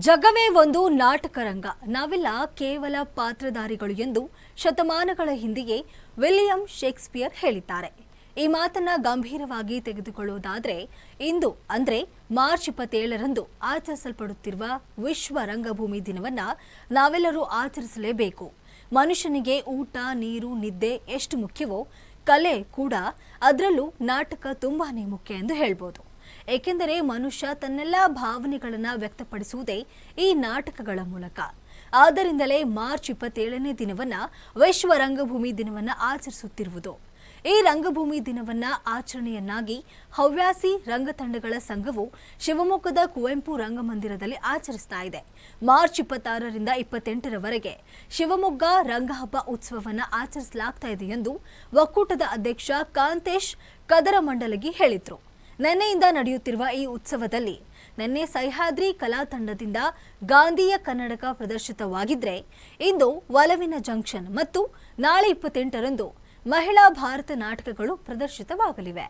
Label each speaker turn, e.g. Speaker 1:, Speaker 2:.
Speaker 1: ಜಗವೇ ಒಂದು ನಾಟಕರಂಗ. ನಾವೆಲ್ಲ ಕೇವಲ ಪಾತ್ರಧಾರಿಗಳು ಎಂದು ಶತಮಾನಗಳ ಹಿಂದೆಯೇ ವಿಲಿಯಂ ಶೇಕ್ಸ್ಪಿಯರ್ ಹೇಳಿದ್ದಾರೆ. ಈ ಮಾತನ್ನ ಗಂಭೀರವಾಗಿ ತೆಗೆದುಕೊಳ್ಳುವುದಾದರೆ ಇಂದು ಅಂದ್ರೆ ಮಾರ್ಚ್ 27ರಂದು ಆಚರಿಸಲ್ಪಡುತ್ತಿರುವ ವಿಶ್ವ ರಂಗಭೂಮಿ ದಿನವನ್ನ ನಾವೆಲ್ಲರೂ ಆಚರಿಸಲೇಬೇಕು. ಮನುಷ್ಯನಿಗೆ ಊಟ, ನೀರು, ನಿದ್ದೆ ಎಷ್ಟು ಮುಖ್ಯವೋ ಕಲೆ ಕೂಡ, ಅದರಲ್ಲೂ ನಾಟಕ ತುಂಬಾನೇ ಮುಖ್ಯ ಎಂದು ಹೇಳ್ಬೋದು. ಏಕೆಂದರೆ ಮನುಷ್ಯ ತನ್ನೆಲ್ಲ ಭಾವನೆಗಳನ್ನು ವ್ಯಕ್ತಪಡಿಸುವುದೇ ಈ ನಾಟಕಗಳ ಮೂಲಕ. ಆದ್ದರಿಂದಲೇ ಮಾರ್ಚ್ 27ನೇ ದಿನವನ್ನ ವಿಶ್ವ ರಂಗಭೂಮಿ ದಿನವನ್ನ ಆಚರಿಸುತ್ತಿರುವುದು. ಈ ರಂಗಭೂಮಿ ದಿನವನ್ನ ಆಚರಣೆಯನ್ನಾಗಿ ಹವ್ಯಾಸಿ ರಂಗತಂಡಗಳ ಸಂಘವು ಶಿವಮೊಗ್ಗದ ಕುವೆಂಪು ರಂಗಮಂದಿರದಲ್ಲಿ ಆಚರಿಸ್ತಾ ಇದೆ. ಮಾರ್ಚ್ 26ರಿಂದ 28ರವರೆಗೆ ಶಿವಮೊಗ್ಗ ರಂಗಹಬ್ಬ ಉತ್ಸವವನ್ನು ಆಚರಿಸಲಾಗ್ತಾ ಇದೆ ಎಂದು ಒಕ್ಕೂಟದ ಅಧ್ಯಕ್ಷ ಕಾಂತೇಶ್ ಕದರಮಂಡಲಗಿ ಹೇಳಿದ್ರು. ನಿನ್ನೆಯಿಂದ ನಡೆಯುತ್ತಿರುವ ಈ ಉತ್ಸವದಲ್ಲಿ ನಿನ್ನೆ ಸಹ್ಯಾದ್ರಿ ಕಲಾ ತಂಡದಿಂದ ಗಾಂಧಿಯ ಕನ್ನಡಕ ಪ್ರದರ್ಶಿತವಾಗಿದ್ರೆ, ಇಂದು ಒಲವಿನ ಜಂಕ್ಷನ್ ಮತ್ತು ನಾಳೆ 28ರಂದು ಮಹಿಳಾ ಭಾರತ ನಾಟಕಗಳು ಪ್ರದರ್ಶಿತವಾಗಲಿವೆ.